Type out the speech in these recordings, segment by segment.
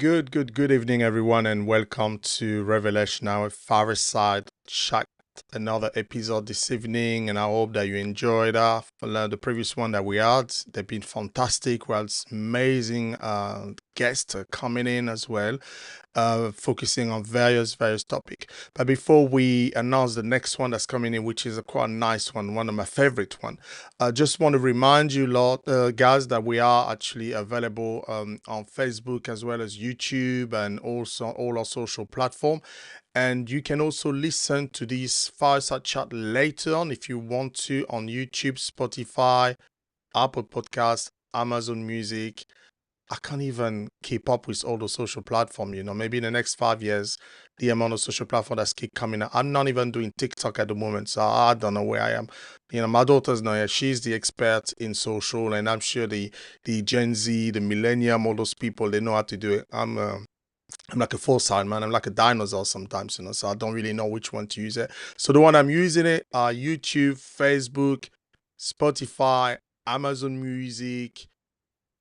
Good evening, everyone, and welcome to Revelation Hour Fireside Chat. Another episode this evening, and I hope that you enjoyed the previous one that we had. They've been fantastic. We had amazing guests coming in as well, focusing on various topic. But before we announce the next one that's coming in, which is a quite nice one of my favorite one, I just want to remind you, lot guys, that we are actually available on Facebook as well as YouTube and also all our social platform. And you can also listen to this fireside chat later on if you want to on YouTube, Spotify, Apple Podcast, Amazon Music. I can't even keep up with all the social platform, maybe in the next 5 years, the amount of social platform that's keep coming out. I'm not even doing TikTok at the moment, so I don't know where I am. My daughter's now, yeah, she's the expert in social, and I'm sure the Gen Z, the millennium, all those people, they know how to do it. I'm like a foresight man. I'm like a dinosaur sometimes, so I don't really know which one to use it. So the one I'm using it are YouTube, Facebook, Spotify, Amazon Music,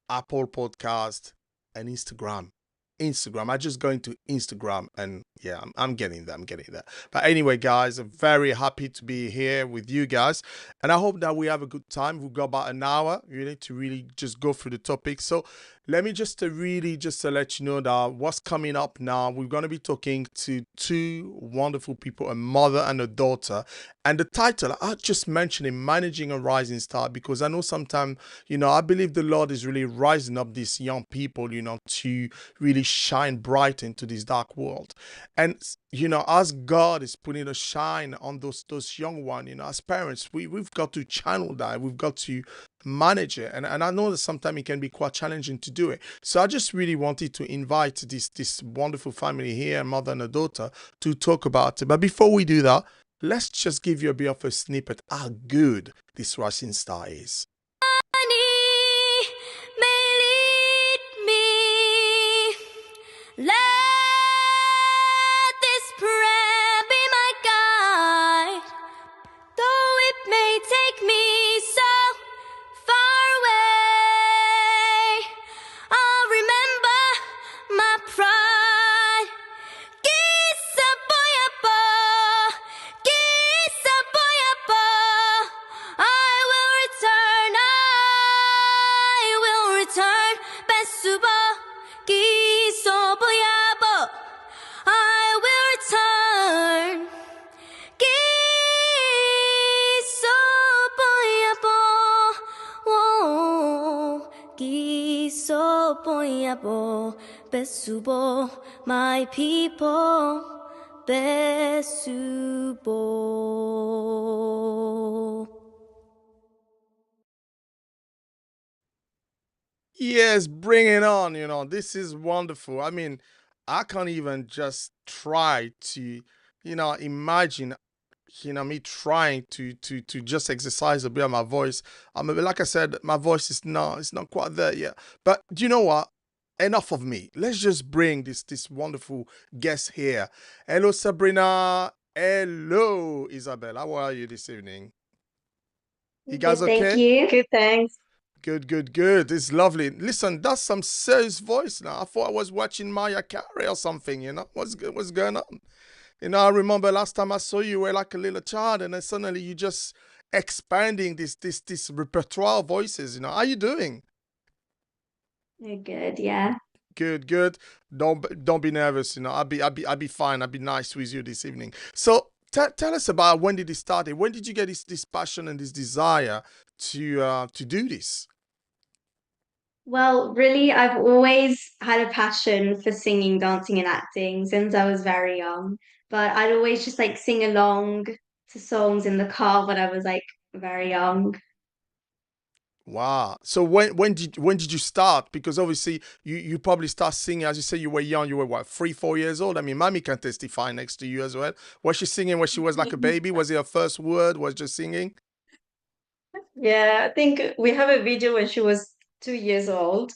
Apple Podcast, and Instagram. I just go into Instagram and yeah, I'm getting there. I'm getting there. But anyway, guys, I'm very happy to be here with you guys. And I hope that we have a good time. We've got about an hour really to really just go through the topic. So let me just really just to let you know that what's coming up now, we're going to be talking to two wonderful people, a mother and a daughter. And the title, I just mentioned in Managing a Rising Star, because I know sometimes, I believe the Lord is really rising up these young people, to really shine bright into this dark world. And, as God is putting a shine on those young ones, as parents, we've got to channel that. We've got to manage it. And I know that sometimes it can be quite challenging to do it. So I just really wanted to invite this wonderful family here, a mother and a daughter, to talk about it. But before we do that, let's just give you a bit of a snippet how good this rising star is. May lead me. Let this prayer be my guide, though it may take me so far away. I'll remember my pride. Gisaboyabo, Gisaboyabo. I will return. Besubo, Gisaboyabo. I will return. Gisaboyabo, oh, Gisaboyabo. Besubo, my people. Besubo. Yes, bring it on. This is wonderful. I mean, I can't even just try to, imagine, me trying to just exercise a bit of my voice. Like I said, my voice it's not quite there yet. But do you know what? Enough of me. Let's just bring this wonderful guest here. Hello, Sabrina. Hello, Isabelle. How are you this evening? You guys Good, thank okay? you. Good, thanks. Good. It's lovely. Listen, that's some serious voice now. I thought I was watching Maya Carey or something, What's going on? I remember last time I saw you, you were like a little child, and then suddenly you just expanding this repertoire of voices, How you doing? Good, yeah. Good. Don't be nervous, I'll be fine. I'll be nice with you this evening. So tell us about when did it start? When did you get this passion and this desire to do this? Well, really, I've always had a passion for singing, dancing, and acting since I was very young. But I'd always just like sing along to songs in the car when I was like very young. Wow. So when did you start? Because obviously you probably start singing as you say you were young. You were what, 3 4 years old? I mean, mommy can testify next to you as well. Was she singing when she was like a baby? Was it her first word? Was just singing? Yeah, I think we have a video when she was 2 years old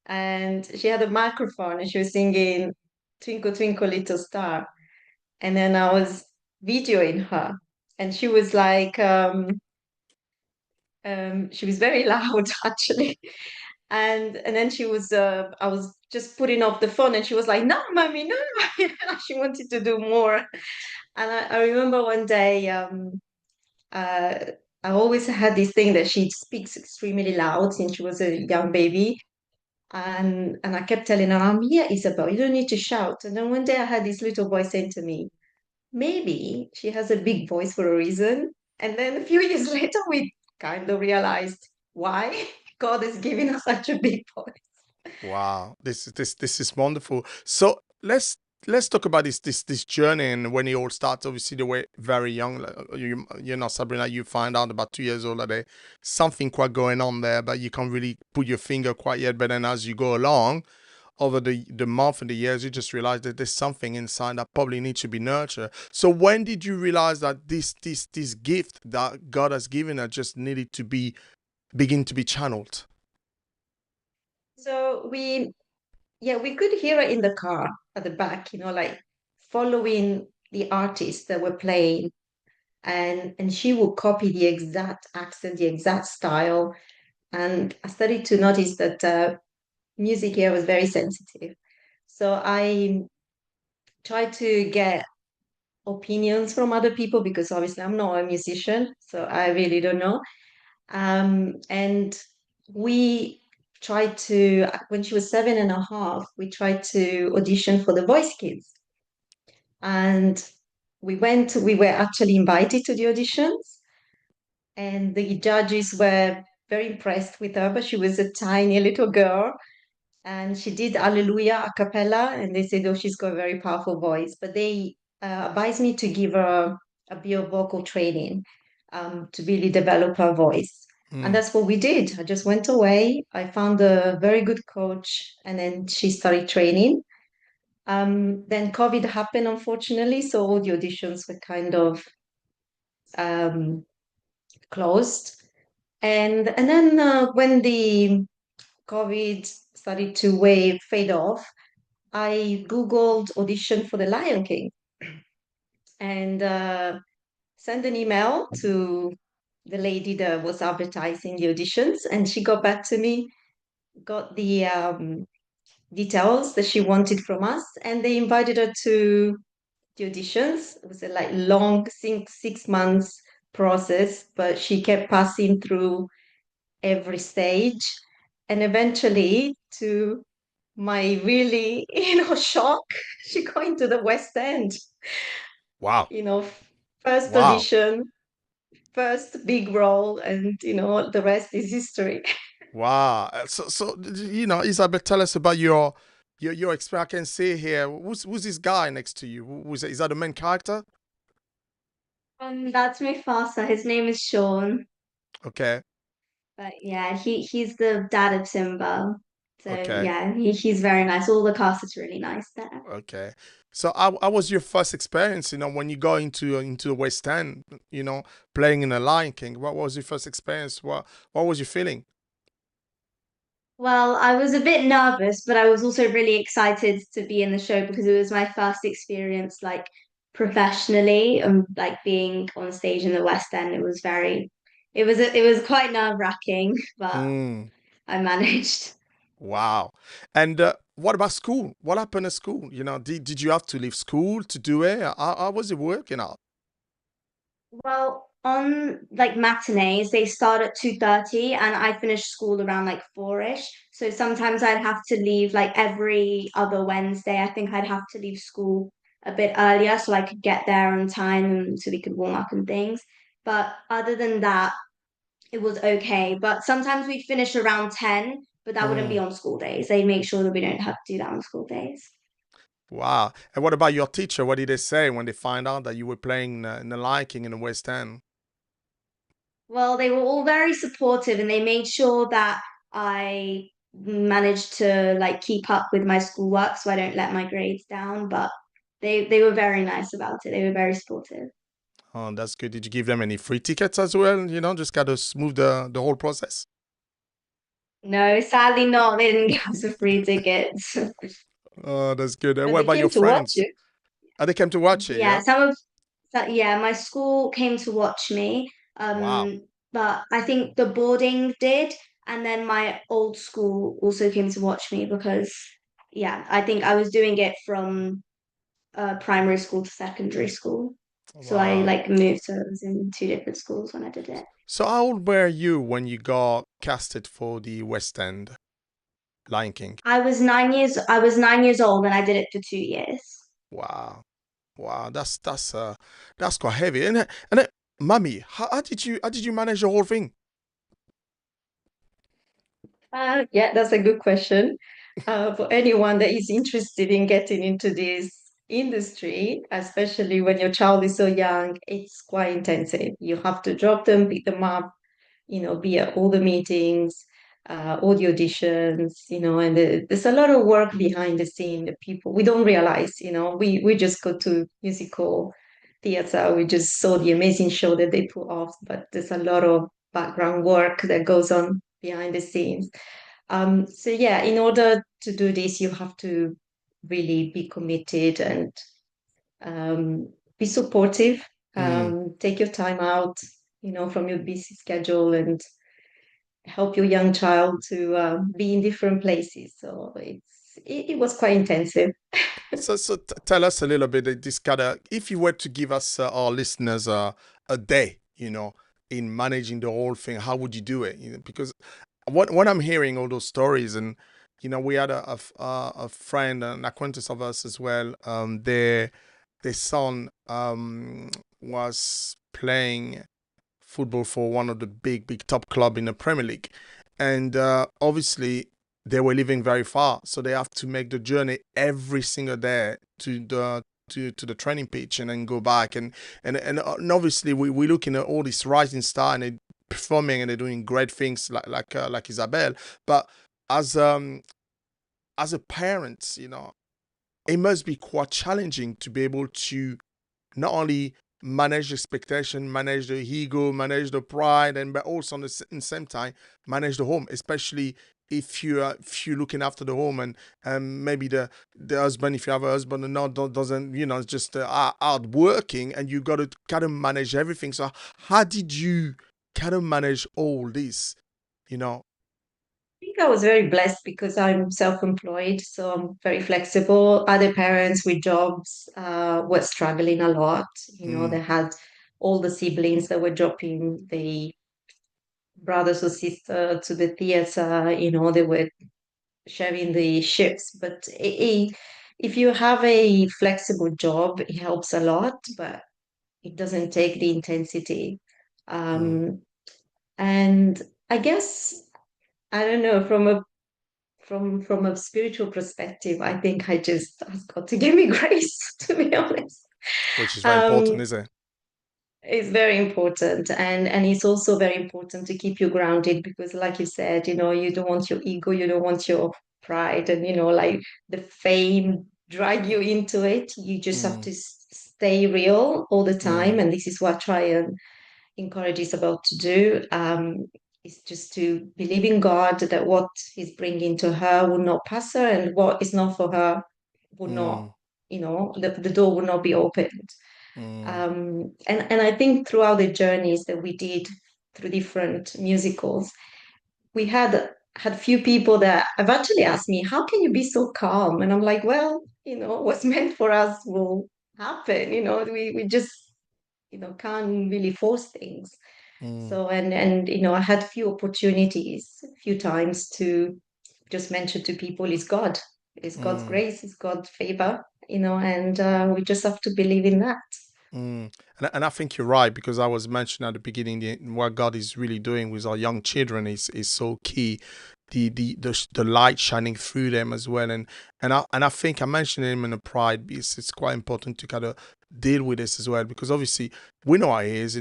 and she had a microphone and she was singing Twinkle Twinkle Little Star. And then I was videoing her and she was very loud actually. And then I was just putting off the phone, and she was like, "No, mommy, no, mommy." She wanted to do more. And I remember one day, uh, I always had this thing that she speaks extremely loud since she was a young baby. And I kept telling her, "I'm here, Isabel, you don't need to shout." And then one day I had this little voice saying to me, maybe she has a big voice for a reason. And then a few years later, we kind of realized why God is giving us such a big voice. Wow, this is wonderful. So let's talk about this journey and when it all starts. Obviously, they were very young. You know, Sabrina, you find out about 2 years old that there's something quite going on there, but you can't really put your finger quite yet. But then as you go along over the month and the years, you just realize that there's something inside that probably needs to be nurtured. So when did you realize that this gift that God has given her just needed to be begin to be channeled? So yeah, we could hear her in the car at the back, like following the artists that were playing, and she would copy the exact accent, the exact style. And I started to notice that music here was very sensitive. So I tried to get opinions from other people because obviously I'm not a musician, so I really don't know. And we tried to, when she was 7.5, we tried to audition for the Voice Kids. And we were actually invited to the auditions, and the judges were very impressed with her, but she was a tiny little girl. And she did Alleluia a cappella, and they said, "Oh, she's got a very powerful voice." But they advised me to give her a bit of vocal training to really develop her voice. And Mm. that's what we did. I just went away. I found a very good coach, and then she started training. Then COVID happened, unfortunately, so all the auditions were kind of um, closed. And then when the COVID started to fade off, I Googled audition for the Lion King and sent an email to the lady that was advertising the auditions, and she got back to me, got the details that she wanted from us, and they invited her to the auditions. It was a like long 6 months process, but she kept passing through every stage, and eventually, to my really, shock, she got into the West End. Wow. you know, First Wow. audition, first big role, and the rest is history. Wow. You know, Isabel, tell us about your experience. I can see here. Who's this guy next to you? Is that the main character? That's my father. His name is Sean. Okay. But yeah, he's the dad of Simba. So Okay. yeah, he's very nice. All the cast is really nice there. Okay. So how was your first experience, you know, when you go into the West End, you know, playing in a Lion King? What was your first experience? What was you feeling? Well, I was a bit nervous, but I was also really excited to be in the show because it was my first experience like professionally and like being on stage in the West End. It was quite nerve-wracking, but Mm, I managed. wow. And what about school? What happened at school? You know, did you have to leave school to do it? How was it working out? Well, on like matinees, they start at 2:30 and I finish school around like 4-ish. So sometimes I'd have to leave like every other Wednesday. I think I'd have to leave school a bit earlier so I could get there on time and so we could warm up and things. But other than that, it was okay. But sometimes we'd finish around 10, but that wouldn't be Mm, on school days. They make sure that we don't have to do that on school days. wow. And what about your teacher? What did they say when they find out that you were playing in the Lion King in the West End? Well, they were all very supportive and they made sure that I managed to like keep up with my schoolwork so I don't let my grades down. But they were very nice about it. They were very supportive. Oh, that's good. Did you give them any free tickets as well? You know, just gotta smooth the whole process. No, sadly not. They didn't give us a free tickets. Oh, that's good. And But what they about your came to watch friends? you. Oh, they came to watch it, Yeah, yeah? some of yeah, my school came to watch me. Wow. But I think the boarding did, and then my old school also came to watch me because yeah, I think I was doing it from primary school to secondary school. So I Wow. like moved, so I was in two different schools when I did it. So how old were you when you got casted for the West End Lion King? I was 9 years old and I did it for 2 years. Wow. Wow, that's quite heavy. And Mummy, how did you manage the whole thing? Yeah, that's a good question. For anyone that is interested in getting into this industry, especially when your child is so young, it's quite intensive. You have to drop them, pick them up, be at all the meetings, all the auditions, and there's a lot of work behind the scene that people we don't realize. We just go to musical theater, we just saw the amazing show that they put off, but there's a lot of background work that goes on behind the scenes. So yeah, in order to do this, you have to really be committed and be supportive. Mm. Take your time out, from your busy schedule and help your young child to be in different places. So it was quite intensive. So tell us a little bit this kind of, if you were to give us our listeners a day, in managing the whole thing, how would you do it? Because when I'm hearing all those stories, and we had a friend, an acquaintance of us as well. Their son was playing football for one of the big top club in the Premier League, and obviously they were living very far, so they have to make the journey every single day to the training pitch and then go back, and obviously we're looking at all this rising star and they performing and they're doing great things like Isabelle, but as as a parent, it must be quite challenging to be able to not only manage the expectation, manage the ego, manage the pride, and but also in the same time manage the home, especially if you're looking after the home, and maybe the husband, if you have a husband or not, doesn't just out working, and you got to kind of manage everything. So how did you kind of manage all this? You know. I think I was very blessed because I'm self-employed, so I'm very flexible. Other parents with jobs were struggling a lot. Mm, They had all the siblings that were dropping the brothers or sister to the theater. They were sharing the shifts. But if you have a flexible job, it helps a lot, but it doesn't take the intensity. mm. Um, and I guess I don't know from a spiritual perspective, I think I just ask God to give me grace, to be honest. Which is very important, Um, isn't it? it's very important, and it's also very important to keep you grounded because, like you said, you don't want your ego, you don't want your pride, and like the fame drag you into it. You just have Mm, to stay real all the time, mm, and this is what I try and encourage Isabel to do. Is just to believe in God that what He's bringing to her will not pass her, and what is not for her will not, mm, the door will not be opened. mm, And I think throughout the journeys that we did through different musicals, we had few people that have actually asked me, "How can you be so calm?" And I'm like, "Well, what's meant for us will happen. We just can't really force things." mm, So and I had few opportunities, few times to just mention to people, it's God's mm. grace, it's God's favor, and we just have to believe in that. Mm. And I think you're right, because I was mentioning at the beginning, what God is really doing with our young children is so key. The light shining through them as well, and I think I mentioned him in the pride because it's quite important to kind of deal with this as well, because obviously we know how it is.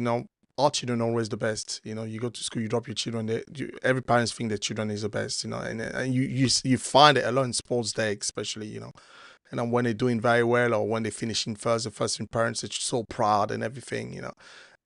Our children are always the best. You go to school, you drop your children. Every parents think their children is the best. And you find it a lot in sports day, especially. And then when they're doing very well, or when they're finishing first, the first in parents, they're so proud and everything.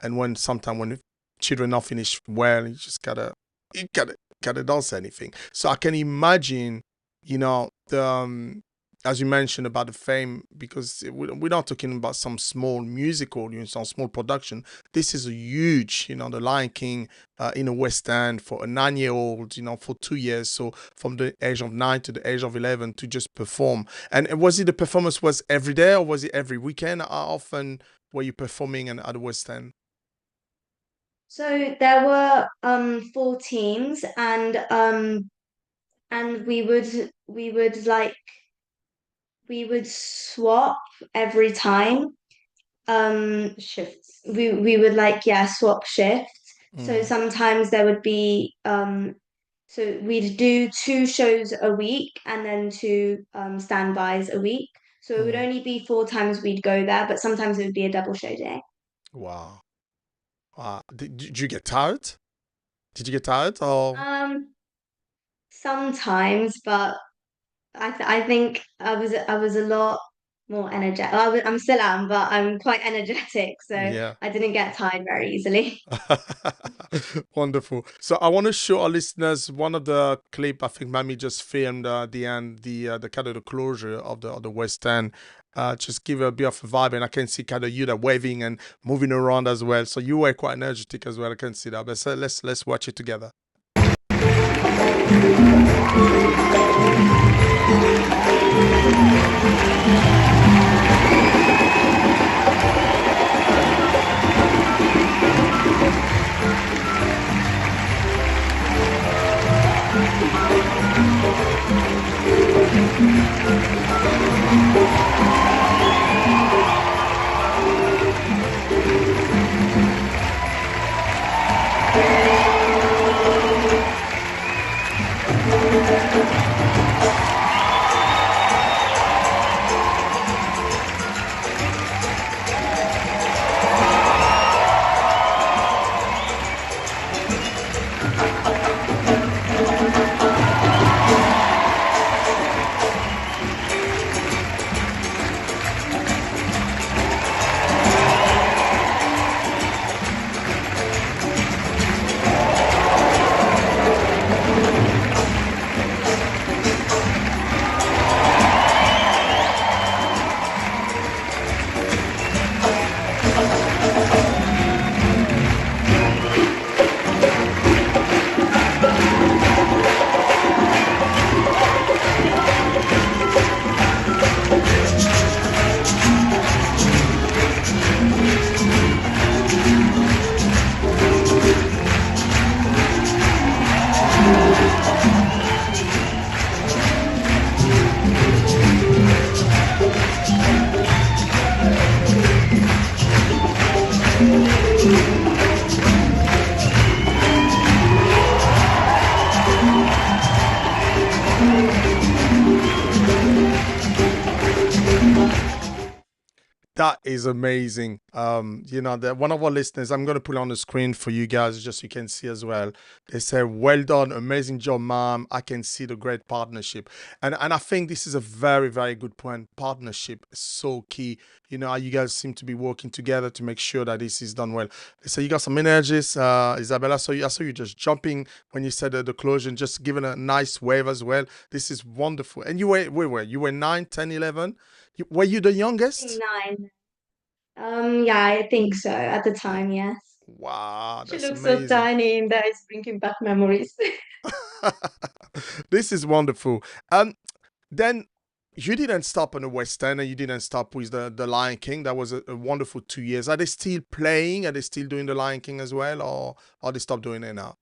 And when sometimes when the children not finish well, you gotta don't say anything. So I can imagine, the as you mentioned about the fame, because we're not talking about some small musical, some small production. This is a huge, the Lion King in a West End for a 9-year-old, for 2 years. So from the age of 9 to the age of 11 to just perform. And was it the performance was every day or was it every weekend? How often were you performing at the West End? So there were four teams, and we would swap every time. Shifts. We would like, yeah, swap shifts. So Mm, sometimes there would be so we'd do two shows a week and then two standbys a week. So it would mm. only be four times we'd go there, but sometimes it would be a double show day. Wow. Did you get tired? Did you get tired or? Um, Sometimes, but I think I was a lot more energetic. I'm still am, but I'm quite energetic, so Yeah. I didn't get tired very easily. Wonderful. So I want to show our listeners one of the clip I think Mammy just filmed at the end, the kind of the closure of the West End. Just give a bit of a vibe, and I can see kind of you that waving and moving around as well. So you were quite energetic as well. I can see that. But so let's watch it together. That is amazing. That one of our listeners, I'm gonna put it on the screen for you guys, just so you can see as well. They say, "Well done, amazing job, mom. I can see the great partnership," and I think this is a very very good point. Partnership is so key. How you guys seem to be working together to make sure that this is done well. They say you got some energies, Isabella. I saw you just jumping when you said the closure and just giving a nice wave as well. This is wonderful. And you were 9, 10, 11. Were you the youngest? Nine. Yeah, I think so at the time, yes. Wow, She that's looks so amazing. tiny, and that is bringing back memories. This is wonderful. Then you didn't stop on the West End and you didn't stop with the Lion King. That was a wonderful 2 years. Are they still playing? Are they still doing the Lion King as well, or they stopped doing it now?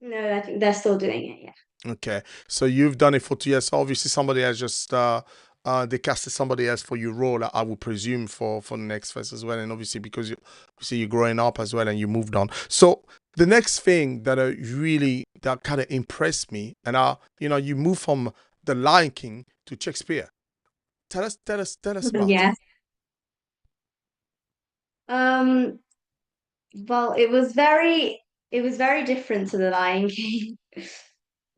No, I think they're still doing it, yeah. Okay, so you've done it for 2 years. So obviously, somebody has just they casted somebody else for your role. I would presume for the next phase as well. And obviously, because you're growing up as well and you moved on. So the next thing that that kind of impressed me, and you move from the Lion King to Shakespeare. Tell us about it. Yes. Um, well, it was very different to the Lion King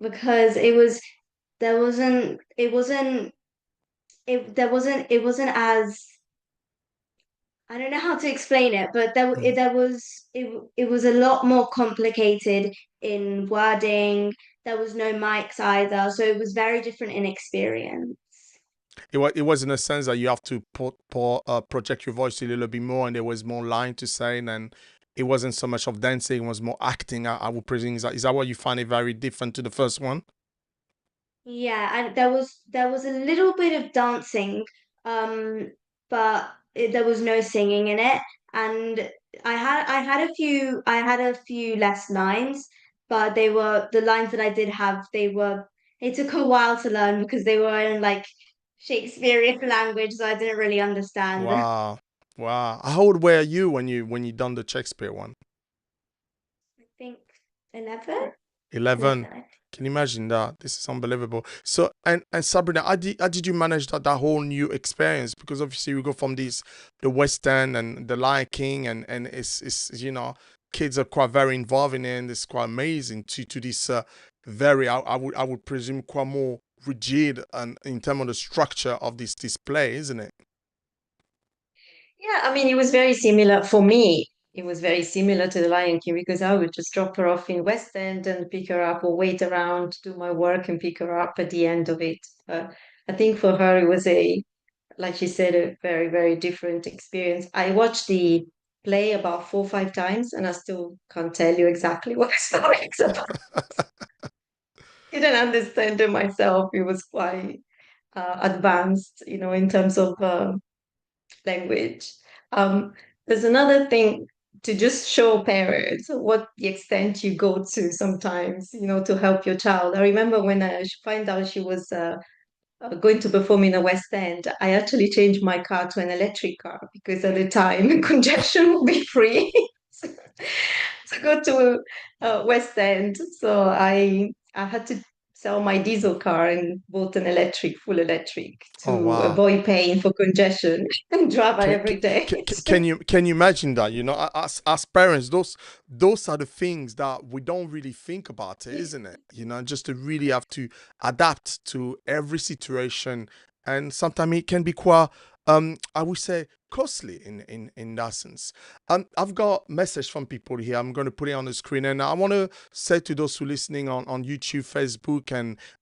because there wasn't it wasn't it wasn't as I don't know how to explain it, but Mm. it was a lot more complicated in wording. There was no mics either, so it was very different in experience. It was in a sense that you have to project your voice a little bit more, and there was more line to say, and it wasn't so much of dancing; it was more acting. I would presume is that what you find it very different to the first one? Yeah, and there was a little bit of dancing, um, but there was no singing in it. And I had a few less lines, but they were the lines that I did have. It took a while to learn because they were in like Shakespearean language, so I didn't really understand. I Wow, wow. How old were you when you done the Shakespeare one? think 11, 11, 11. I think. Can you imagine that? This is unbelievable. So, and Sabrina, how did you manage that whole new experience? Because obviously we go from the West End and the Lion King, and kids are quite very involved in it, and it's quite amazing to this very, I would presume, quite more rigid and in terms of the structure of this play, isn't it? Yeah, I mean, it was very similar for me. It was very similar to the Lion King because I would just drop her off in West End and pick her up or wait around, do my work and pick her up at the end of it. I think for her, it was like she said, a very, very different experience. I watched the play about 4 or 5 times and I still can't tell you exactly what the story is about. Didn't understand it myself. It was quite advanced, in terms of language. Um, there's another thing to just show parents what the extent you go to sometimes, to help your child. I remember when I find out she was going to perform in the West End, I actually changed my car to an electric car because at the time congestion would be free to go to West End. So I had to sell my diesel car and bought an full electric, Oh to wow. avoid paying for congestion and drive Can, every day. can you imagine that? As parents, those are the things that we don't really think about, it, isn't it? Just to really have to adapt to every situation, and sometimes it can be quite, I would say, costly in that sense. I've got message from people here. I'm going to put it on the screen, and I want to say to those who are listening on YouTube, Facebook,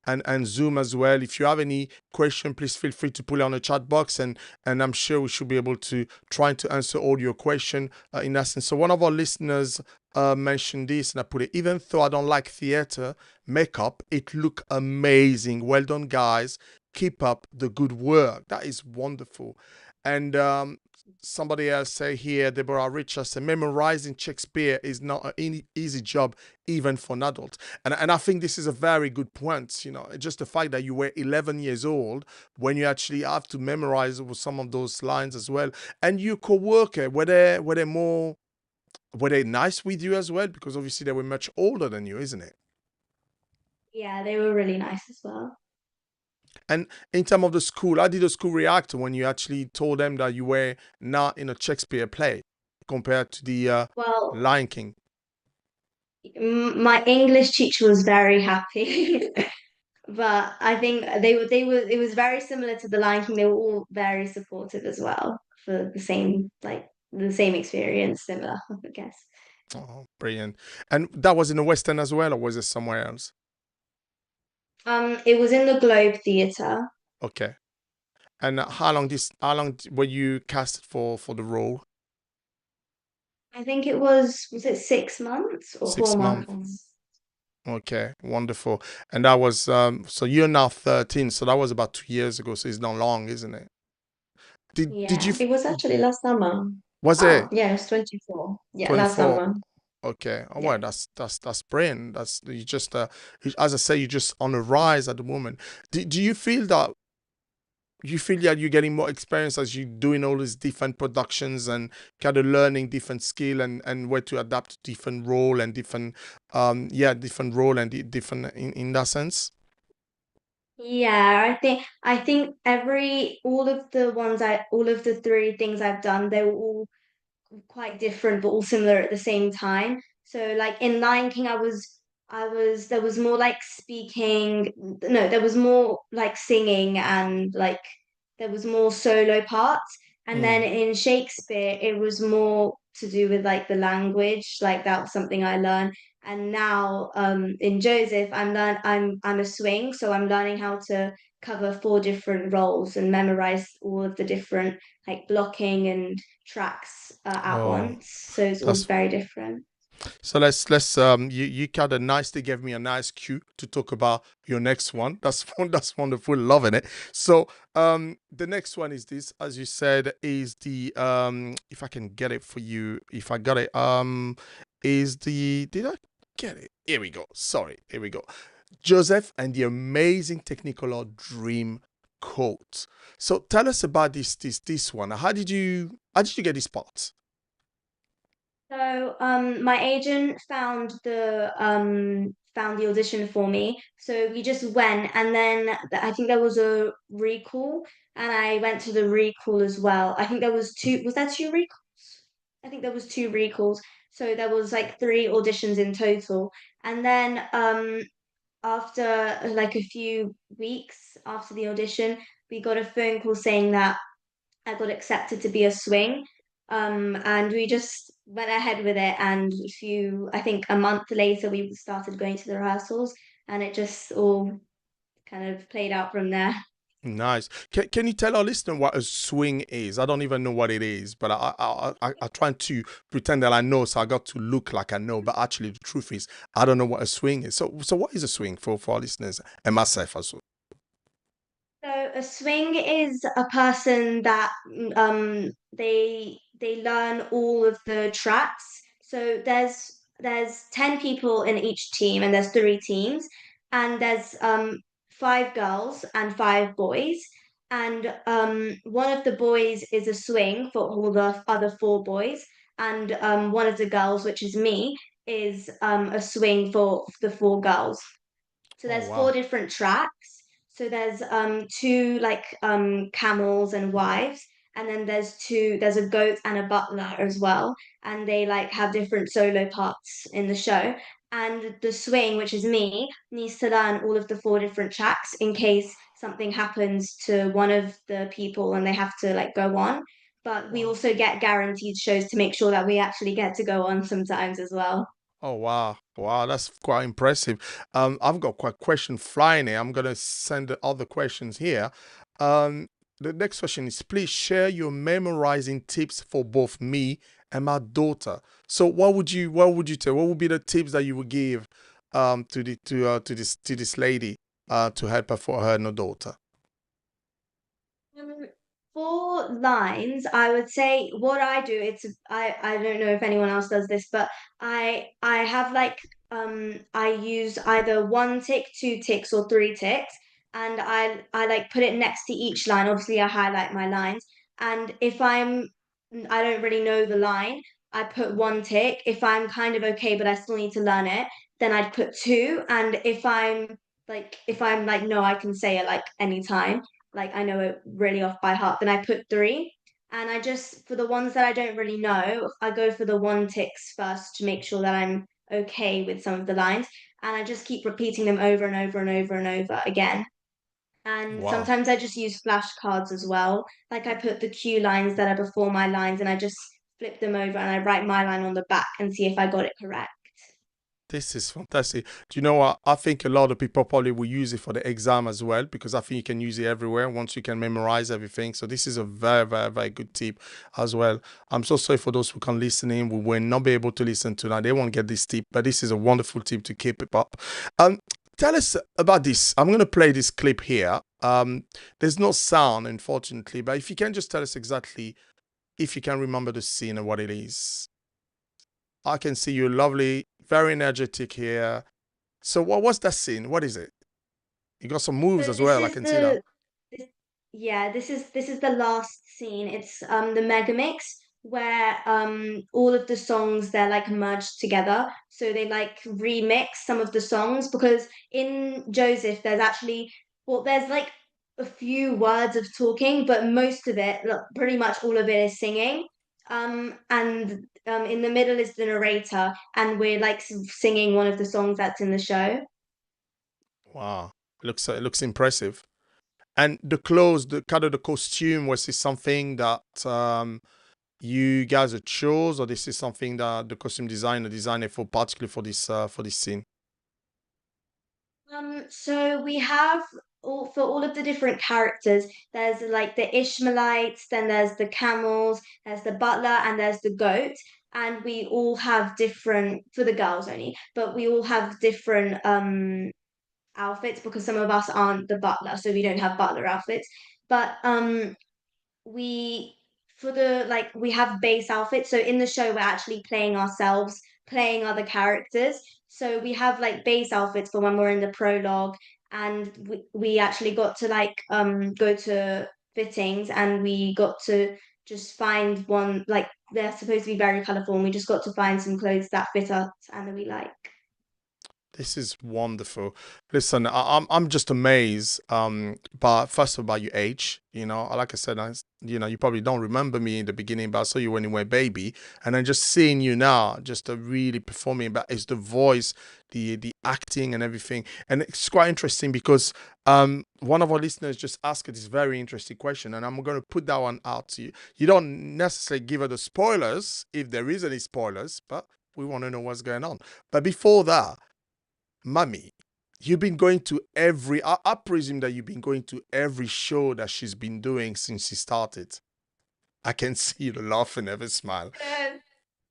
and Zoom as well. If you have any question, please feel free to put it on the chat box, and I'm sure we should be able to try to answer all your question in essence. So one of our listeners mentioned this, and I put it. Even though I don't like theater makeup, it look amazing. Well done, guys. Keep up the good work. That is wonderful. And somebody else say here, Deborah Richards say memorizing Shakespeare is not an easy job, even for an adult. And I think this is a very good point. Just the fact that you were 11 years old when you actually have to memorize some of those lines as well. And your co-worker, were they nice with you as well? Because obviously they were much older than you, isn't it? Yeah, they were really nice as well. And in terms of the school, how did the school react when you actually told them that you were not in a Shakespeare play compared to the Well, Lion King? my English teacher was very happy. But I think it was very similar to the Lion King. They were all very supportive as well for the same experience, similar, I guess. Oh, brilliant. And that was in the West End as well, or was it somewhere else? It was in the Globe Theatre. Okay. And were you casted for the role? I think was it 6 months or four 6 months. months? Okay, wonderful. And that was so you're now 13, so that was about 2 years ago, so it's not long, isn't it? Did you Yeah, it was actually last summer. was Oh, it yeah, it was 24. Yeah, last 24? summer. Okay. Oh, Yeah. well, that's brilliant. That's you just as I say, you're just on a rise at the moment. Do you feel that you're getting more experience as you're doing all these different productions and kind of learning different skill and where to adapt to different role and different role and different in that sense? Yeah, I think all of the three things I've done, they were all quite different but all similar at the same time. So like in Lion King, there was more like speaking, no, there was more like singing and like there was more solo parts. And then Mm. in Shakespeare, it was more to do with like the language, like that was something I learned. And now in Joseph, I'm a swing, so I'm learning how to cover four different roles and memorize all of the different like blocking and tracks at Oh, once. So it's all that's very different. so let's you kind of nicely gave me a nice cue to talk about your next one. That's wonderful, loving it. So the next one is this, as you said, is the if I can get it for you, if I got it, is the did I get it? Here we go. Sorry, here we go. Joseph and the Amazing Technicolor Dream Coat. So tell us about this one. How did you get this part? So my agent found the audition for me. So we just went, and then I think there was a recall, and I went to the recall as well. I think there was two. Was that two recalls? I think there was two recalls. So there was like three auditions in total, and then after like a few weeks after the audition, we got a phone call saying that I got accepted to be a swing. And we just went ahead with it. And I think a month later, we started going to the rehearsals, and it just all kind of played out from there. Nice. Can you tell our listener what a swing is? I don't even know what it is, but I trying to pretend that I know, so I got to look like I know, but actually the truth is I don't know what a swing is. So what is a swing for our listeners and myself as well? So a swing is a person that they learn all of the tracks. So there's 10 people in each team, and there's three teams, and there's five girls and five boys, and one of the boys is a swing for all the other four boys, and one of the girls, which is me, is a swing for the four girls. So Oh there's four wow. different tracks. So there's two like camels and wives, and then there's a goat and a butler as well, and they like have different solo parts in the show. And the swing, which is me, needs to learn all of the four different tracks in case something happens to one of the people and they have to like go on. But we Wow. also get guaranteed shows to make sure that we actually get to go on sometimes as well. Oh wow, wow, that's quite impressive. I've got quite a question flying here. I'm gonna send the other questions here. Um, the next question is, please share your memorizing tips for both me and my daughter. So what would you tell? What would be the tips that you would give to this lady to help her for her and her daughter? Um, for lines, I would say what I do, I don't know if anyone else does this, but I have like I use either one tick, two ticks, or three ticks, and I like put it next to each line. Obviously, I highlight my lines, and if I don't really know the line, I put one tick. If I'm kind of okay, but I still need to learn it, then I'd put two. And if I'm like no, I can say it like anytime, like I know it really off by heart, then I put three. And I just, for the ones that I don't really know, I go for the one ticks first to make sure that I'm okay with some of the lines. And I just keep repeating them over and over and over and over again. And Wow. sometimes I just use flashcards as well. Like I put the cue lines that are before my lines, and I just flip them over and I write my line on the back and see if I got it correct. This is fantastic. Do you know what? I think a lot of people probably will use it for the exam as well because I think you can use it everywhere once you can memorize everything. So this is a very, very, very good tip as well. I'm so sorry for those who can listen in. We will not be able to listen tonight. They won't get this tip, but this is a wonderful tip to keep it up. Um, Tell us about this. I'm going to play this clip here. There's no sound, unfortunately, but if you can just tell us exactly if you can remember the scene and what it is. I can see you lovely, very energetic here. So what's that scene? What is it? You got some moves So as well. I can see that. this, yeah, this is the last scene. It's the mega mix where all of the songs they're like merged together. So they like remix some of the songs because in Joseph there's actually, well, there's like a few words of talking, but most of it, look, pretty much all of it is singing. And in the middle is the narrator, and we're like singing one of the songs that's in the show. Wow, it looks impressive. And the clothes, the kind of the costume, was this something that you guys had chose, or this is something that the costume designer designed it for, particularly for this scene? So we have for all of the different characters, there's like the Ishmaelites, then there's the camels, there's the butler, and there's the goat. And we all have different, for the girls only, but we all have different outfits because some of us aren't the butler, so we don't have butler outfits. But we for the like we have base outfits. So in the show, we're actually playing ourselves, playing other characters. So we have like base outfits for when we're in the prologue, and we actually got to like go to fittings, and we got to just find one like they're supposed to be very colorful, and we just got to find some clothes that fit us and that we like. This is wonderful. Listen, I'm just amazed. But first of all, about your age, like I said, you probably don't remember me in the beginning, but I saw you when you were a baby, and then just seeing you now, just really performing. But it's the voice, the acting, and everything, and it's quite interesting because one of our listeners just asked this very interesting question, and I'm going to put that one out to you. You don't necessarily give her the spoilers if there is any spoilers, but we want to know what's going on. But before that. Mummy, you've been going to I presume that you've been going to every show that she's been doing since she started. I can see you laugh and never smile. And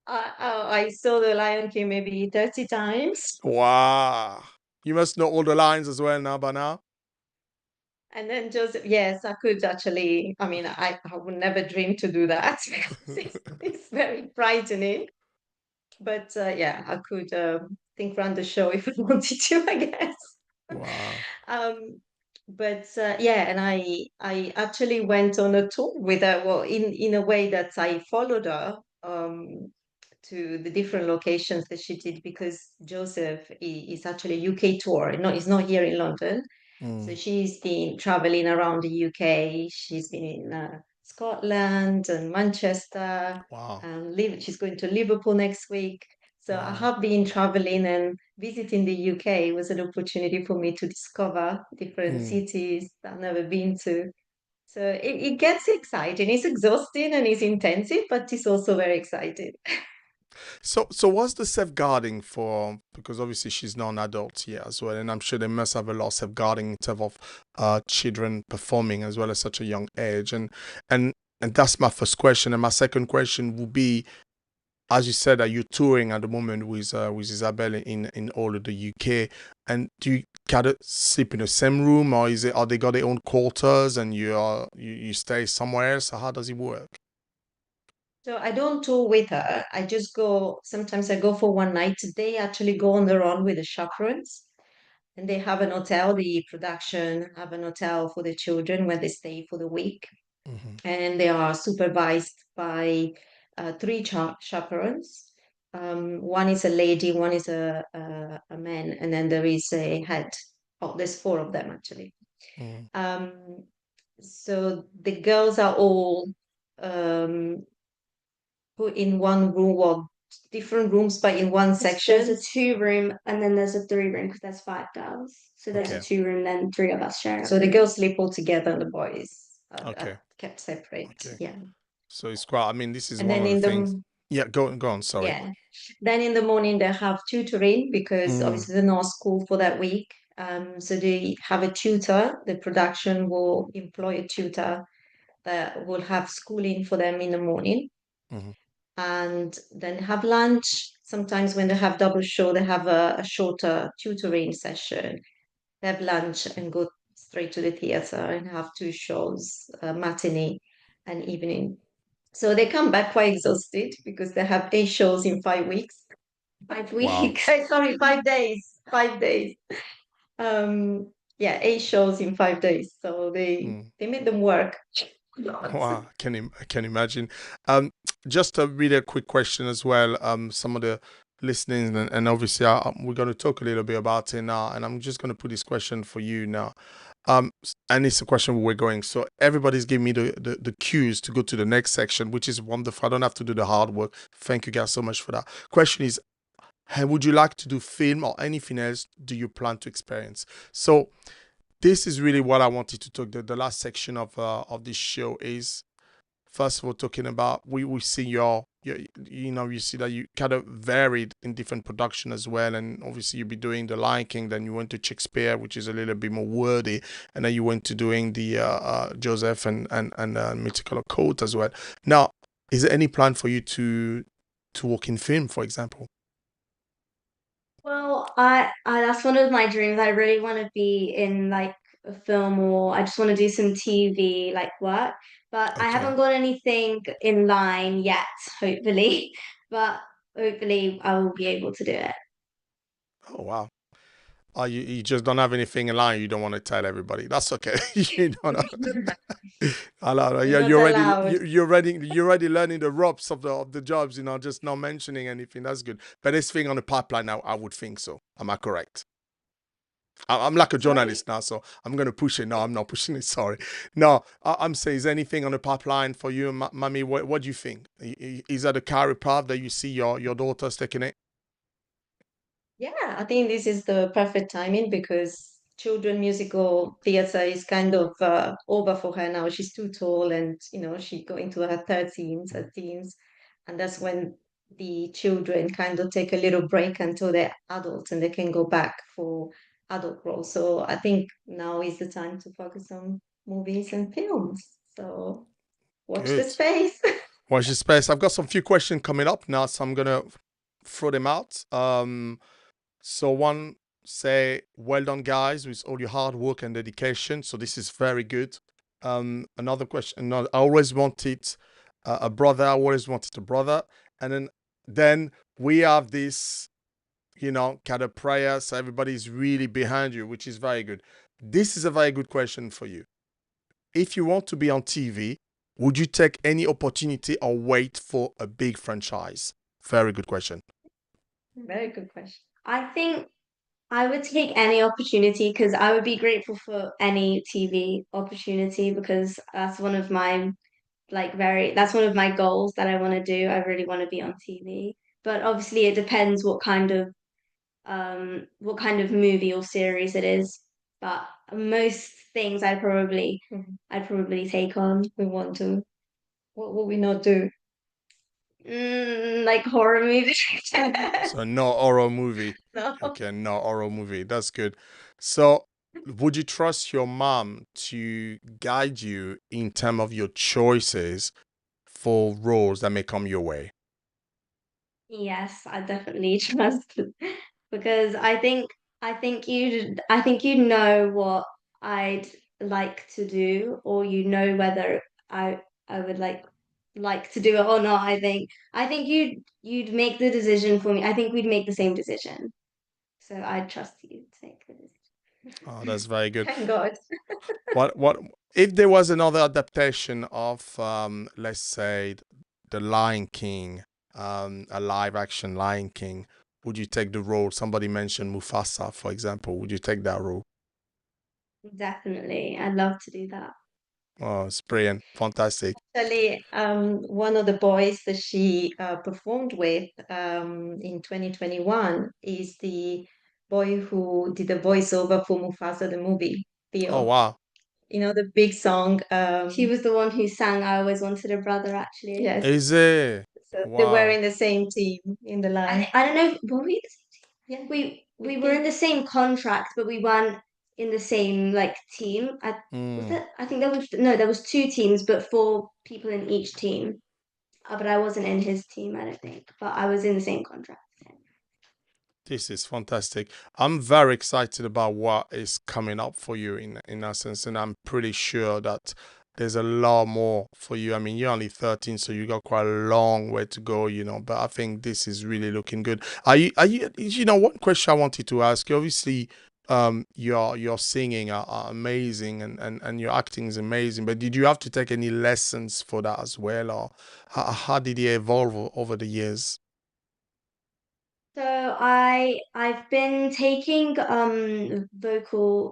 I saw The Lion King maybe 30 times. Wow. You must know all the lines as well now by now. And then Joseph, yes, I could actually, I mean, I would never dream to do that because it's very frightening. But yeah, I could think around the show if I wanted to, I guess. Wow. But yeah, and I actually went on a tour with her. Well, in a way that I followed her to the different locations that she did because Joseph is actually a UK tour. No, he's not here in London. So Mm. she's been traveling around the UK. She's been in Scotland and Manchester. Wow. She's going to Liverpool next week. So I Wow. have been traveling and visiting the UK was an opportunity for me to discover different Mm. cities that I've never been to. So it gets exciting. It's exhausting and it's intensive, but it's also very exciting. So what's the safeguarding for? Because obviously she's not an adult yet as well, and I'm sure they must have a lot of safeguarding in terms of children performing as well at such a young age. And that's my first question. And my second question would be, as you said, that you're touring at the moment with Isabelle in all of the UK, and do you kind of sleep in the same room, or are they got their own quarters and you stay somewhere else? How does it work? So I don't tour with her. I just go, sometimes I go for one night. They actually go on their own with the chaperones. And they have an hotel, the production have an hotel for the children where they stay for the week. Hmm. And they are supervised by three chaperones. One is a lady, one is a man, and then there is a head. Oh, there's four of them actually. Mm. Um, so the girls are all um, put in one room, well, different rooms, but in one section. There's a 2 room and then there's a 3 room because there's 5 girls. So there's a Okay. 2 room, then 3 of us sharing. So the girls sleep all together and the boys Okay. are kept separate. Okay. Yeah. So it's quite. I mean, this is And one then of the in things. the Yeah. Go on. Sorry. yeah. Then in the morning they have tutoring because Mm. obviously they're not school for that week. So they have a tutor. The production will employ a tutor that will have schooling for them in the morning. Hmm. And then have lunch. Sometimes when they have double show, they have a shorter tutoring session. They have lunch and go straight to the theater and have two shows, matinee and evening. So they come back quite exhausted because they have 8 shows in 5 weeks. 5 weeks. Wow. Sorry, 5 days. 5 days. Yeah, 8 shows in 5 days. So Mm. they made them work. Wow. I can imagine. Just a really quick question as well. Some of the listening and obviously we're going to talk a little bit about it now, and I'm just going to put this question for you now. And it's a question where we're going. So everybody's giving me the cues to go to the next section, which is wonderful. I don't have to do the hard work. Thank you guys so much for that. Question is, would you like to do film or anything else do you plan to experience? So this is really what I wanted to talk. The last section of this show is first of all, talking about we see you see that you kind of varied in different production as well, and obviously you'll be doing the Lion King, then you went to Shakespeare, which is a little bit more wordy, and then you went to doing the Joseph and Mythical Court as well. Now, is there any plan for you to work in film, for example? Well, I that's one of my dreams. I really want to be in like a film, or I just want to do some TV like work. But I Okay. haven't got anything in line yet, hopefully. But hopefully I will be able to do it. Oh wow. You just don't have anything in line. You don't want to tell everybody. That's okay. You don't know. I know. You're Yeah, not allowed. you're already learning the ropes of the jobs. Just not mentioning anything. That's good. But this thing on the pipeline now, I would think so. Am I correct? I'm like a Sorry? journalist now, so I'm gonna push it. No, I'm not pushing it. Sorry. No, I'm saying, is anything on the pipeline for you, Mummy? What do you think? Is that a career path that you see your daughters taking it? Yeah, I think this is the perfect timing because children musical theater is kind of over for her now. She's too tall and she got into her 13s, her teens, and that's when the children kind of take a little break until they're adults and they can go back for adult roles. So I think now is the time to focus on movies and films. So watch the Good. space. Watch your space. I've got some few questions coming up now, so I'm gonna throw them out. So one say, well done, guys, with all your hard work and dedication. So this is very good. Another question. No, I always wanted a brother. I always wanted a brother. And then we have this, kind of prayer. So everybody's really behind you, which is very good. This is a very good question for you. If you want to be on TV, would you take any opportunity or wait for a big franchise? Very good question. Very good question. I think I would take any opportunity because I would be grateful for any TV opportunity because that's one of my goals that I want to do. I really want to be on TV. But obviously it depends what kind of movie or series it is. But most things Mhm. I'd probably take on. We want to. What will we not do? Like horror movies. So no horror movie. No. Okay, no horror movie. That's good. So would you trust your mom to guide you in terms of your choices for roles that may come your way? Yes, I definitely trust because I think you know what I'd like to do, or you know whether I would like to do it or not. I think you'd make the decision for me. I think we'd make the same decision. So I trust you to make the Oh, decision. that's very good. Thank God. What if there was another adaptation of let's say the Lion King, a live action Lion King, would you take the role? Somebody mentioned Mufasa, for example. Would you take that role? Definitely. I'd love to do that. Oh, it's brilliant. Fantastic. Actually, one of the boys that she performed with in 2021 is the boy who did the voiceover for Mufasa the movie, Oh Theo. wow. You know the big song. He was the one who sang I Always Wanted a Brother, actually. Yes. Is it? So they were Wow. in the same team in the line. I don't know, were we the same team? Yeah, We I were in think the same contract, but we weren't in the same like team. Was Mm. it? I think there was two teams, but four people in each team. But I wasn't in his team, I don't think. But I was in the same contract. This is fantastic. I'm very excited about what is coming up for you in essence, and I'm pretty sure that there's a lot more for you. I mean, you're only 13, so you got quite a long way to go, but I think this is really looking good. One question I wanted to ask you, obviously, your singing are amazing and your acting is amazing, but did you have to take any lessons for that as well, or how did it evolve over the years? So I've been taking vocal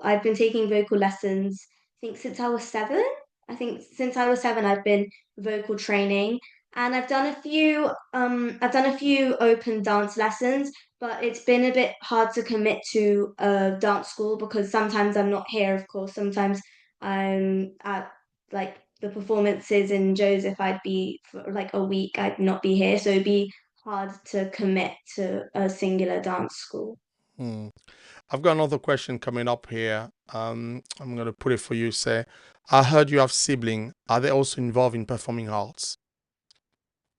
lessons I think since I was 7. I think since I was 7 I've been vocal training and I've done a few open dance lessons, but it's been a bit hard to commit to a dance school because sometimes I'm not here, of course. Sometimes I'm at like the performances in Joseph, I'd be for like a week, I'd not be here. So it'd be hard to commit to a singular dance school. Hmm. I've got another question coming up here. I'm gonna put it for you. Say, I heard you have siblings. Are they also involved in performing arts?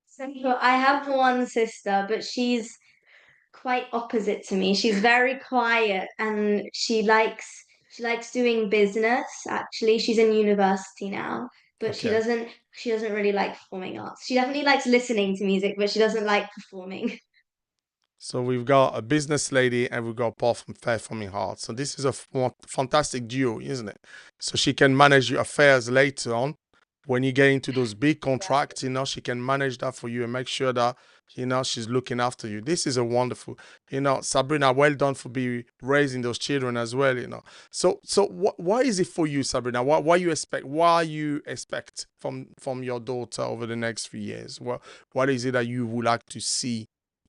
So I have one sister, but she's quite opposite to me. She's very quiet and she likes doing business actually. She's in university now, but she Okay. doesn't she doesn't really like performing arts. She definitely likes listening to music, but she doesn't like performing. So we've got a business lady and we've got Paul from Performing Arts. So this is a fantastic duo, isn't it? So she can manage your affairs later on. When you get into those big contracts, she can manage that for you and make sure that, she's looking after you. This is a wonderful, Sabrina, well done for be raising those children as well. So why is it for you, Sabrina? Why you expect from your daughter over the next few years? What is it that you would like to see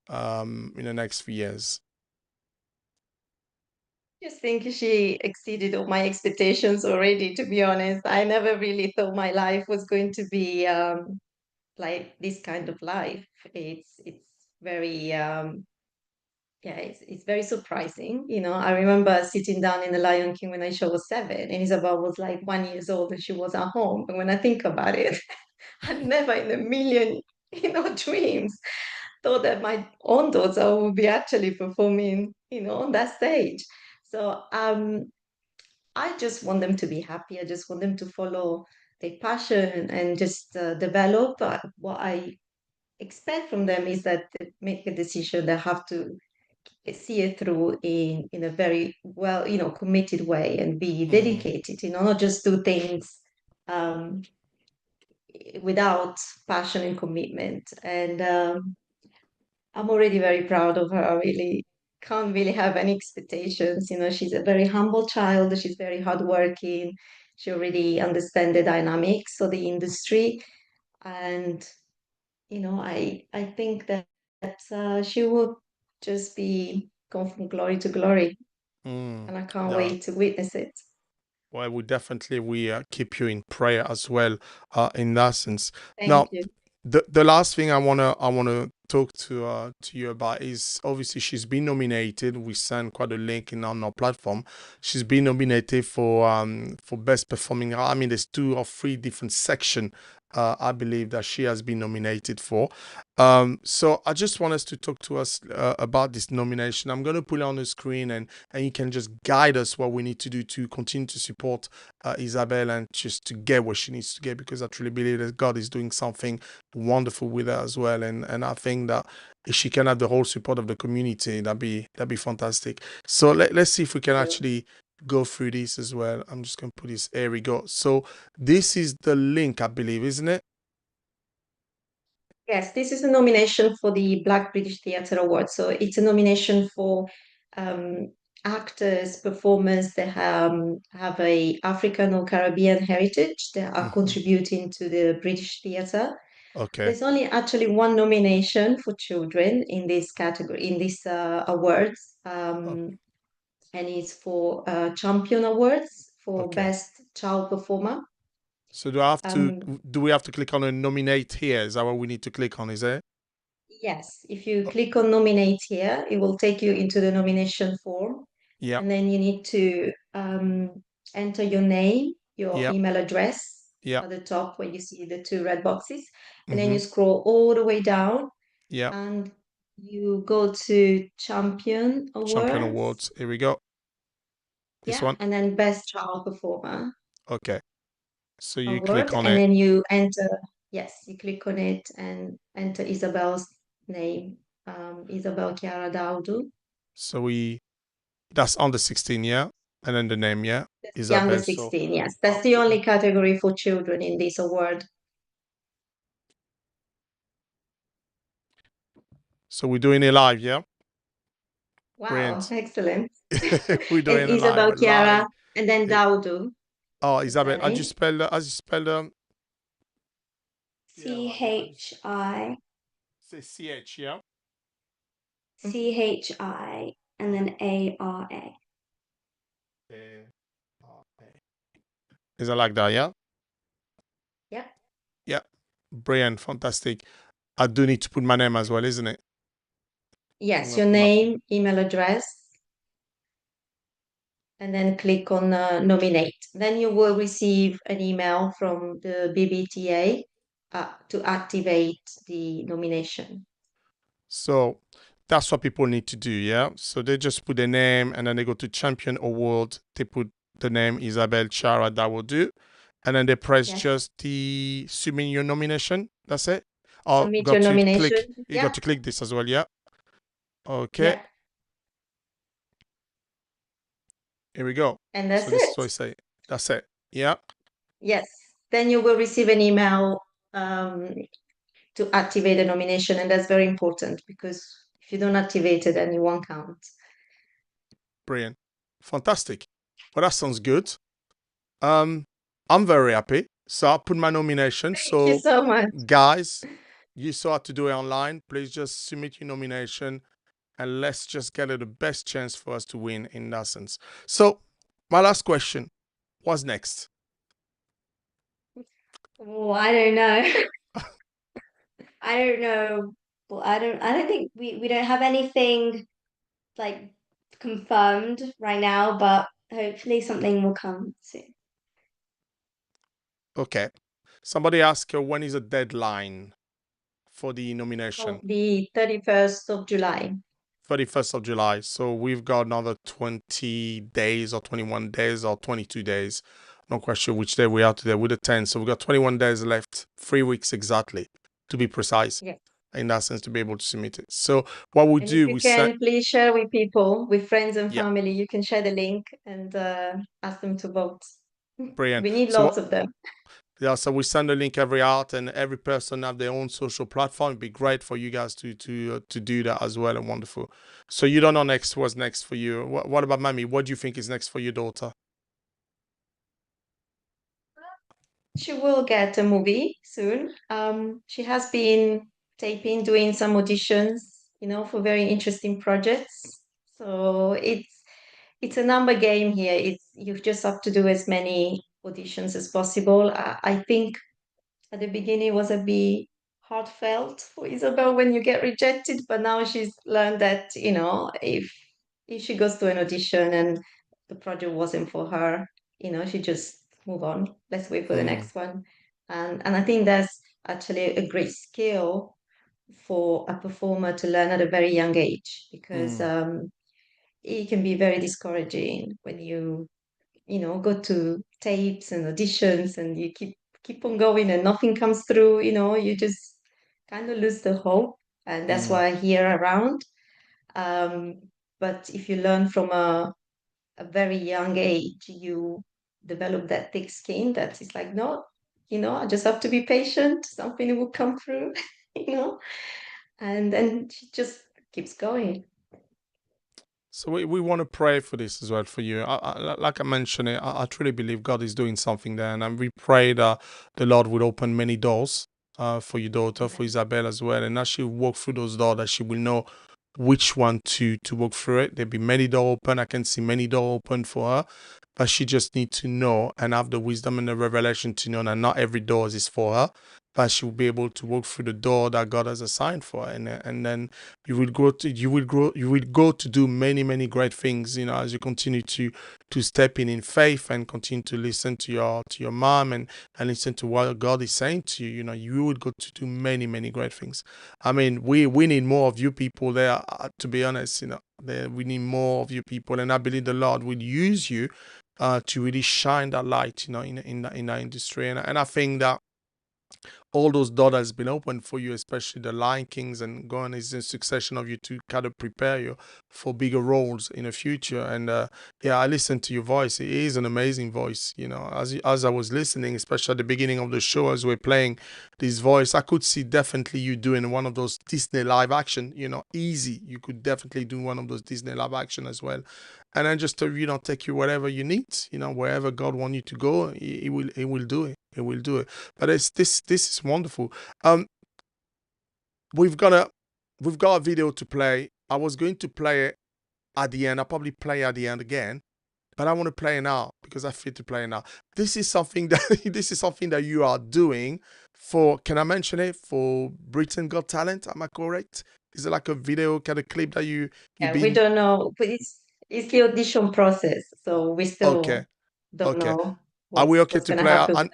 in the next few years? Just think she exceeded all my expectations already, to be honest. I never really thought my life was going to be like this kind of life. It's very yeah, it's very surprising. I remember sitting down in the Lion King when I was 7, and Isabel was like 1 years old and she was at home. And when I think about it, I never in a million, dreams thought that my own daughter would be actually performing, on that stage. So I just want them to be happy. I just want them to follow their passion and just develop. What I expect from them is that they make a decision. They have to see it through in a very well, committed way and be Mm, dedicated. Not just do things um, without passion and commitment. And I'm already very proud of her. I really can't really have any expectations. She's a very humble child. She's very hardworking. She already understands the dynamics of the industry, and I think that she will just be going from glory to glory, mm. and I can't Yeah. wait to witness it. Well, we keep you in prayer as well, in that sense. Thank Now, you. the last thing I wanna talk to you about is obviously she's been nominated. We sent quite a link on our platform. She's been nominated for best performing. I mean, there's 2 or 3 different section. I believe that she has been nominated for. So I just want us to talk to us about this nomination. I'm gonna put it on the screen and you can just guide us what we need to do to continue to support Isabel and just to get what she needs to get, because I truly believe that God is doing something wonderful with her as well. And I think that if she can have the whole support of the community, that'd be fantastic. So let's see if we can actually go through this as well. I'm just gonna put this. Here we go. So this is the link, I believe, isn't it? Yes, this is a nomination for the Black British Theatre Award. So it's a nomination for um, actors, performers that have a African or Caribbean heritage that are Hmm. contributing to the British theatre. Okay. There's only actually one nomination for children in this category, in this awards, o- and it's for Champion Awards for Okay. Best Child Performer. So do I have to Um, do we have to click on a nominate here? Is that what we need to click on? Is it? Yes, if you click on nominate here, it will take you into the nomination form. Yeah. And then you need to enter your name, your Yeah. email address Yeah. at the top where you see the 2 red boxes. And then Mm-hmm. you scroll all the way down Yeah. and you go to Champion Champion Awards. Awards. Here we go. This Yeah. one. And then Best Child Performer Okay. So you click Award. on And it. then you enter, yes, you click on it and enter Isabel's name, Isabel Chiara Dowdu. So that's under 16, yeah? And then the name, yeah? That's the under Isabel. So 16, yes. I'll That's the put only category for children in this award. so we're doing it live, yeah? Wow, Brilliant. excellent. We're And doing it live. Isabel We're live. Chiara, and then It- Dawodu, oh, the Isabel, surname. as you spell yeah, right, yeah. CHI Say CH, yeah? CHI and Yeah. then ARA. Is it like that, yeah? Brilliant, fantastic. I do need to put my name as well, isn't it? I'm Yes, gonna your put my name, email address, and then click on nominate. Then you will receive an email from the BBTA to activate the nomination. So that's what people need to do, yeah? So they just put their name and then they go to Champion Award. They put the name Isabelle Chara Dawodu. And then they press Yes, just the submit your nomination. That's it. Oh, submit your got to nomination. click. You got Yeah, to click this as well, yeah? Okay, yeah, here we go. and So that's this is it. what I say. That's it. Yeah, Yes, then you will receive an email to activate the nomination, and that's very important because if you don't activate it, then you won't count. brilliant. Fantastic. Well, that sounds good. Um, I'm very happy. So I'll put my nomination. Thank you So so much. guys, you saw how to do it online. Please just submit your nomination and let's just get it the best chance for us to win in that sense. So my last question, what's next? Oh, I don't know. I don't know. Well, I don't think we don't have anything like confirmed right now, but hopefully something will come soon. Okay. Somebody asked when is a deadline for the Well, nomination? the 31st of July. 31st of July. So we've got another 20 days or 21 days or 22 days. Not quite sure which day we are today. With the 10th. So we've got 21 days left, 3 weeks exactly, to be precise, Yeah. in that sense, to be able to submit it. So what we And if do, you we set, can, please share with people, with friends and yeah, family. You can share the link and ask them to vote. brilliant. We need So lots of them. yeah, so we send a link every out, and every person have their own social platform. It'd be great for you guys to do that as well, and wonderful. So you don't know next what's next for you. What about Mammy? What do you think is next for your daughter? She will get a movie soon. She has been taping, doing some auditions, for very interesting projects. So it's a number game here. It's you just have to do as many auditions as possible. I think at the beginning it was a bit heartfelt for Isabel when you get rejected, but now she's learned that, if she goes to an audition and the project wasn't for her, she just move on. Let's wait for the Mm, next one. And I think that's actually a great skill for a performer to learn at a very young age because mm, it can be very discouraging when go to tapes and auditions and you keep on going and nothing comes through, you just kind of lose the hope. And that's mm, why here around. Um, but if you learn from a very young age, you develop that thick skin that is like, no, I just have to be patient, something will come through, you know, and then she just keeps going. So we want to pray for this as well for you. Like I mentioned, I truly believe God is doing something there, and we pray that the Lord would open many doors for your daughter, for Amen. Isabel as well, and as she walk through those doors, that she will know which one to walk through it. There'll be many doors open. I can see many doors open for her, but she just need to know and have the wisdom and the revelation to know that not every door is for her, but she will be able to walk through the door that God has assigned for her, and then you will go to do many great things, as you continue to step in faith and continue to listen to your mom and listen to what God is saying to you. You will go to do many great things. I mean, we need more of you people there, to be honest. We need more of you people, and I believe the Lord will use you to really shine that light, in that industry. And I think that all those doors has been opened for you, especially the Lion Kings, and going is in succession of you to kind of prepare you for bigger roles in the future. And yeah, I listened to your voice. It is an amazing voice. As I was listening, especially at the beginning of the show, as we're playing this voice, I could see definitely you doing one of those Disney live action. Easy. You could definitely do one of those Disney live action as well. And then just to take you wherever you need. Wherever God wants you to go, He will do it. He will do it. But this is wonderful. Um, we've got a we've got a video to play. I was going to play it at the end. I'll probably play at the end again. but I want to play now because I feel to play now. This is something that this is something that you are doing for. Can I mention it for Britain Got Talent? Am I correct? Is it like a video kind of clip that you've Yeah, we been? don't know, but it's the audition process, so we Okay, still don't okay. know Are we okay what's to gonna play? happen.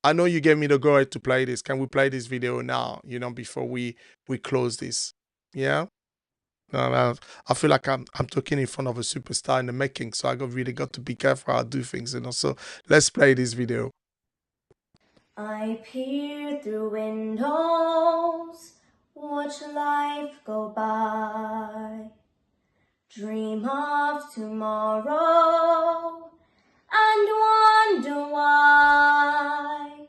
I know you gave me the go ahead to play this. Can we play this video now? Before we close this. Yeah. No, no, I feel like I'm talking in front of a superstar in the making, so I really got to be careful how I do things. So let's play this video. I peer through windows, watch life go by, dream of tomorrow, and wonder why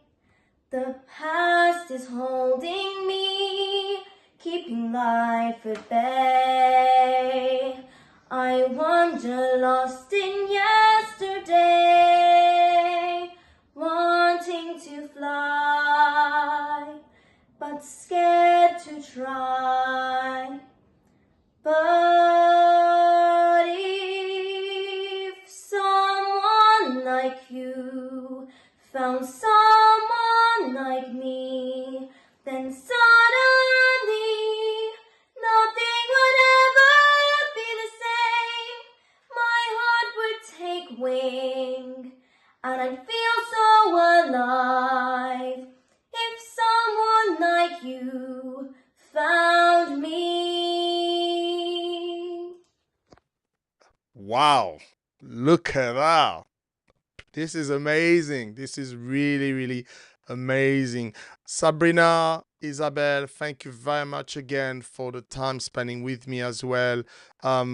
the past is holding me, keeping life at bay. I wander lost in yesterday, wanting to fly, but scared to try. But if someone like you found someone like me, then suddenly nothing would ever be the same. My heart would take wing, and I'd feel so alive if someone like you found me. Wow, look at that. This is amazing. This is really, really amazing. Sabrina, Isabelle, thank you very much again for the time spending with me as well.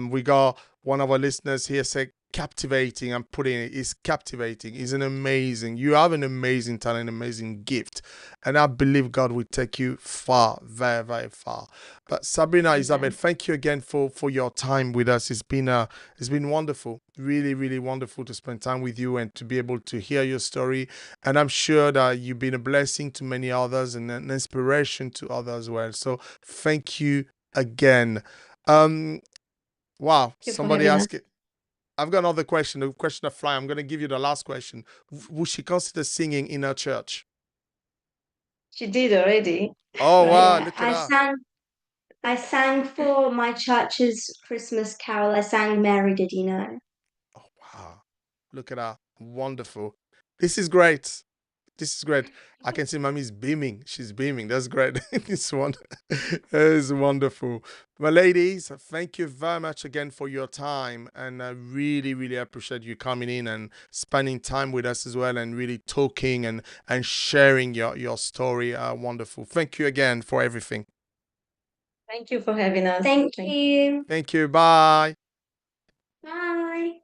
We got one of our listeners here say captivating. I'm putting it is captivating. Is an amazing. You have an amazing talent, amazing gift, and I believe God will take you far, very, very far. But Sabrina, Isabelle, Amen. thank you again for your time with us. It's been wonderful, really, really wonderful to spend time with you and to be able to hear your story. And I'm sure that you've been a blessing to many others and an inspiration to others as well. So thank you again. Wow, Thank you for somebody having us. asked it. I've got another question, a question of fly. I'm going to give you the last question. Would she consider singing in her church? She did already, Oh, right? wow, Yeah, look at that. I sang for my church's Christmas carol. I sang Mary Did You Know? Oh, wow, look at that. Wonderful. This is great. This is great. I can see mommy's beaming. She's beaming. That's great. This one is wonderful. Well, ladies, thank you very much again for your time. And I really, really appreciate you coming in and spending time with us as well and really talking and sharing your story. Wonderful. Thank you again for everything. Thank you for having us. Thank you. Thank you. Bye. Bye.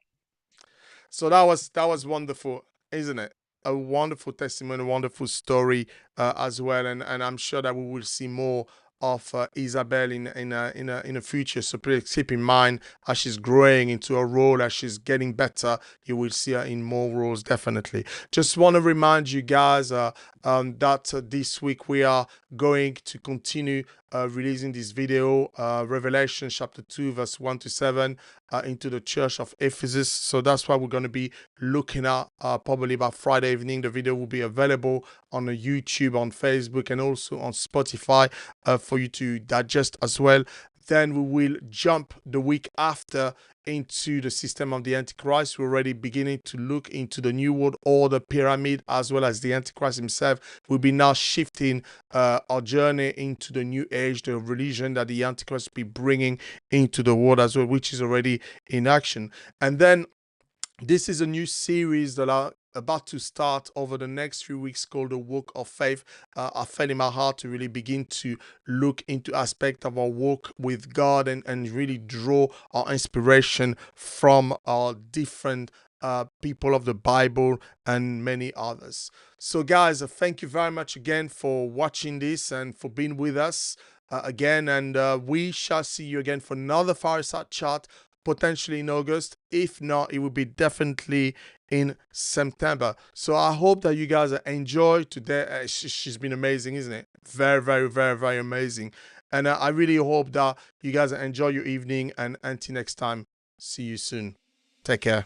So that was wonderful, isn't it? A wonderful testimony, a wonderful story as well, and I'm sure that we will see more of Isabelle in a future. So please keep in mind as she's growing into a role, as she's getting better, you will see her in more roles definitely. Just want to remind you guys that this week we are going to continue releasing this video, Revelation chapter 2, verse 1 to 7, into the church of Ephesus. So that's why we're going to be looking at probably about Friday evening. The video will be available on YouTube, on Facebook, and also on Spotify for you to digest as well. Then we will jump the week after into the system of the Antichrist. We're already beginning to look into the New World Order pyramid as well as the Antichrist himself. We'll be now shifting our journey into the New Age, the religion that the Antichrist will be bringing into the world as well, which is already in action. And then this is a new series that are about to start over the next few weeks called the Walk of Faith. I felt in my heart to really begin to look into aspect of our walk with God and really draw our inspiration from our different people of the Bible and many others. So guys, thank you very much again for watching this and for being with us again. And we shall see you again for another Fireside Chat potentially in August. If not, it will be definitely in September. So I hope that you guys enjoy today. She's been amazing, isn't it? Very, very, very, very amazing. And I really hope that you guys enjoy your evening. And until next time, see you soon. Take care.